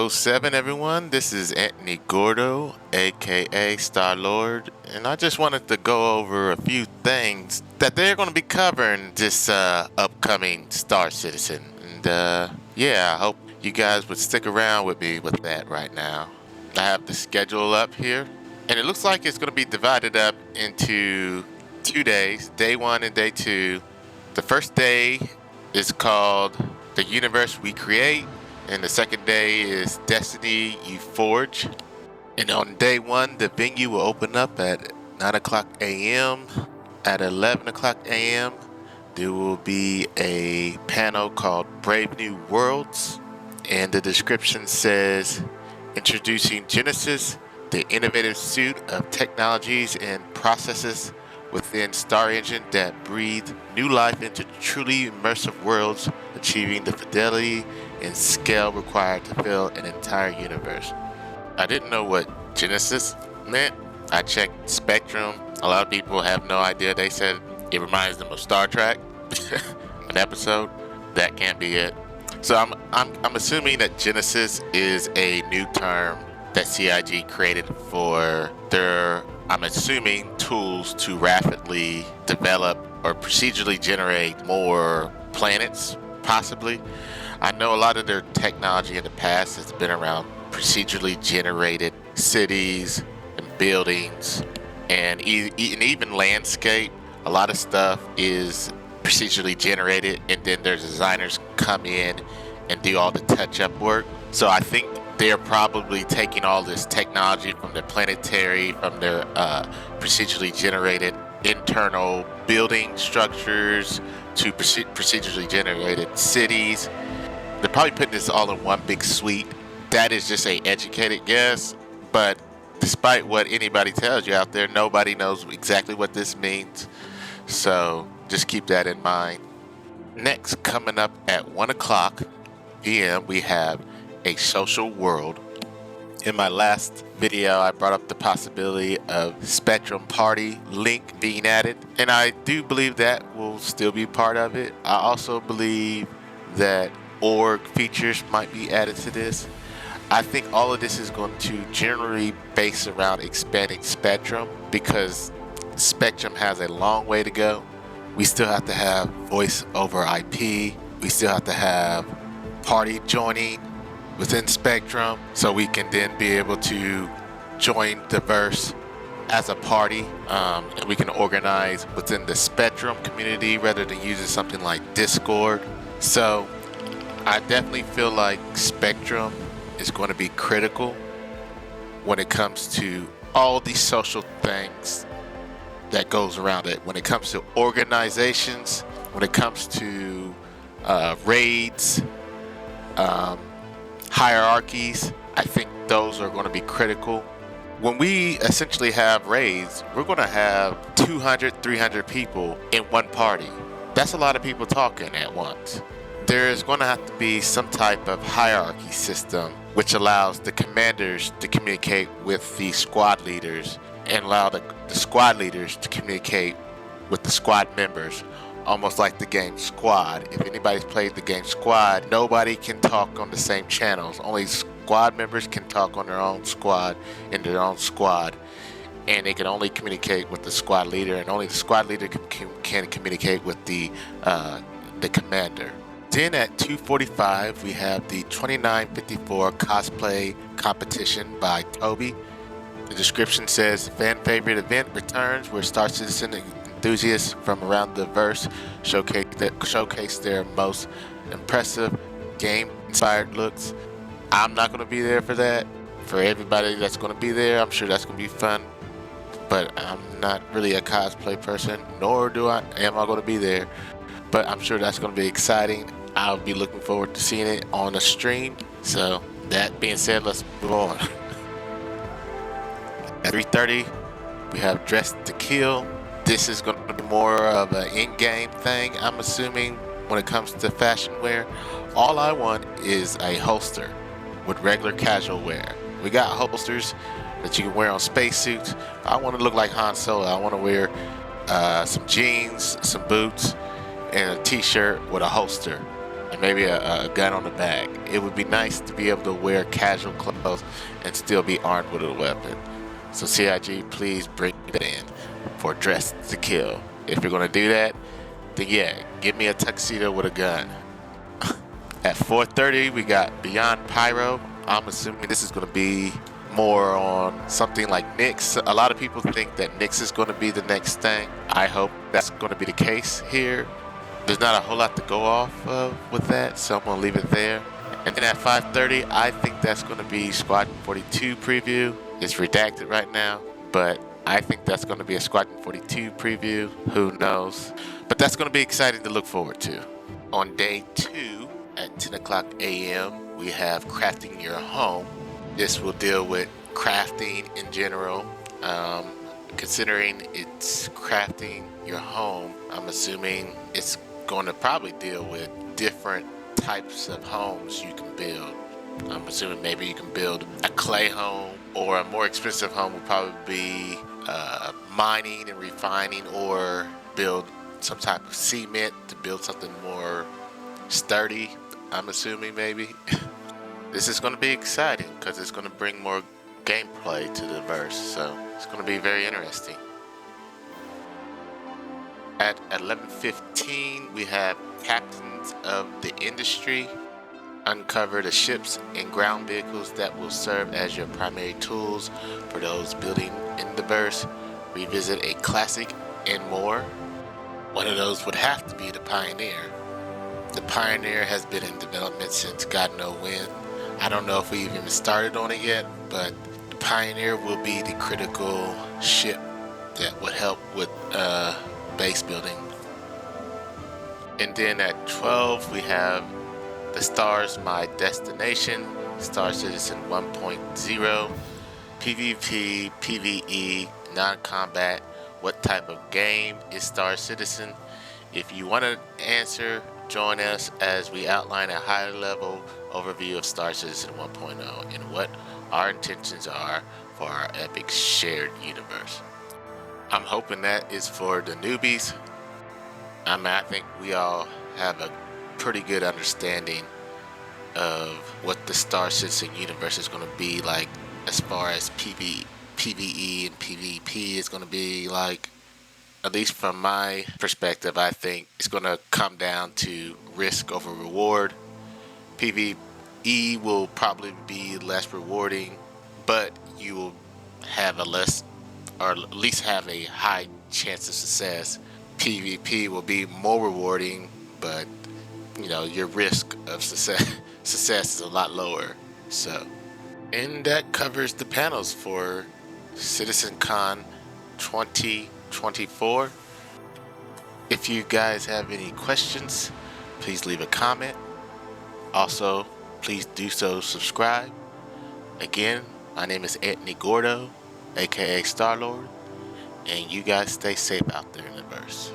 07, everyone. This is Anthony Gordo, aka Star Lord, and I just wanted to go over a few things that they're going to be covering this upcoming Star Citizen. And I hope you guys would stick around with me with that right now. I have the schedule up here, and it looks like it's going to be divided up into 2 days, day 1 and day 2. The first day is called The Universe We Create, and the second day is Destiny You Forge. And on day 1, the venue will open up at 9 o'clock a.m. At 11 o'clock a.m., there will be a panel called Brave New Worlds. And the description says, introducing Genesis, the innovative suite of technologies and processes within Star Engine that breathe new life into truly immersive worlds, achieving the fidelity and scale required to fill an entire universe. I didn't know what Genesis meant. I checked Spectrum. A lot of people have no idea. They said it reminds them of Star Trek, an episode. That can't be it. So I'm assuming that Genesis is a new term that CIG created for their, I'm assuming, tools to rapidly develop or procedurally generate more planets, possibly. I know a lot of their technology in the past has been around procedurally generated cities and buildings and even landscape. A lot of stuff is procedurally generated, and then their designers come in and do all the touch-up work. So I think they're probably taking all this technology from their planetary, from their procedurally generated internal building structures to procedurally generated cities. They're probably putting this all in one big suite. That is just an educated guess, but despite what anybody tells you out there, nobody knows exactly what this means. So just keep that in mind. Next, coming up at 1 o'clock p.m., we have A Social World. In my last video, I brought up the possibility of Spectrum Party link being added, and I do believe that will still be part of it. I also believe that org features might be added to this. I think all of this is going to generally base around expanding Spectrum, because Spectrum has a long way to go. We still have to have voice over IP. We still have to have party joining within Spectrum, so we can then be able to join diverse as a party, and we can organize within the Spectrum community rather than using something like Discord. So I definitely feel like Spectrum is going to be critical when it comes to all these social things that goes around it. When it comes to organizations, when it comes to raids, hierarchies, I think those are going to be critical. When we essentially have raids, we're going to have 200, 300 people in one party. That's a lot of people talking at once. There is going to have to be some type of hierarchy system which allows the commanders to communicate with the squad leaders and allow the squad leaders to communicate with the squad members, almost like the game Squad. If anybody's played the game Squad, nobody can talk on the same channels. Only squad members can talk on their own squad, in their own squad, and they can only communicate with the squad leader, and only the squad leader can communicate with the commander. Then at 2:45, we have the 2954 cosplay competition by Toby. The description says, the fan favorite event returns where Star Citizen enthusiasts from around the verse showcase their most impressive game-inspired looks. I'm not going to be there for that. For everybody that's going to be there, I'm sure that's going to be fun. But I'm not really a cosplay person, nor am I going to be there. But I'm sure that's going to be exciting. I'll be looking forward to seeing it on the stream. So that being said, let's move on. At 3:30, we have Dress to Kill. This is going to be more of an in-game thing, I'm assuming, when it comes to fashion wear. All I want is a holster with regular casual wear. We got holsters that you can wear on spacesuits. I want to look like Han Solo. I want to wear some jeans, some boots, and a t-shirt with a holster. and maybe a gun on the back. It would be nice to be able to wear casual clothes and still be armed with a weapon. So CIG, please bring that in for Dress to Kill. If you're gonna do that, then yeah, give me a tuxedo with a gun. At 4:30, we got Beyond Pyro. I'm assuming this is gonna be more on something like Nyx. A lot of people think that Nyx is gonna be the next thing. I hope that's gonna be the case here. There's not a whole lot to go off of with that, so I'm gonna leave it there. And then at 5:30, I think that's gonna be Squadron 42 preview. It's redacted right now, but I think that's gonna be a Squadron 42 preview. Who knows? But that's gonna be exciting to look forward to. On day 2 at 10 o'clock a.m., we have Crafting Your Home. This will deal with crafting in general. Considering it's crafting your home, I'm assuming it's going to probably deal with different types of homes you can build. I'm assuming maybe you can build a clay home, or a more expensive home would probably be mining and refining, or build some type of cement to build something more sturdy. I'm assuming maybe. This is going to be exciting because it's going to bring more gameplay to the verse, so it's going to be very interesting. At 11:15, we have Captains of the Industry. Uncover the ships and ground vehicles that will serve as your primary tools for those building in the verse. Revisit a classic and more. One of those would have to be the Pioneer. The Pioneer has been in development since God knows when. I don't know if we even started on it yet, but the Pioneer will be the critical ship that would help with base building. And then at 12, we have The Stars My Destination, Star Citizen 1.0, PvP, PvE, non-combat. What type of game is Star Citizen? If you want to answer, join us as we outline a high-level overview of Star Citizen 1.0 and what our intentions are for our epic shared universe. I'm hoping that is for the newbies. I think we all have a pretty good understanding of what the Star Citizen universe is going to be like, as far as PvE and PvP is going to be like. At least from my perspective, I think it's going to come down to risk over reward. PvE will probably be less rewarding, but you will have a less, or at least have a high chance of success. PvP will be more rewarding, but your risk of success is a lot lower. So, and that covers the panels for CitizenCon 2024. If you guys have any questions, please leave a comment. Also, please do so subscribe. Again, my name is Anthony Gordo, aka Star-Lord, and you guys stay safe out there in the verse.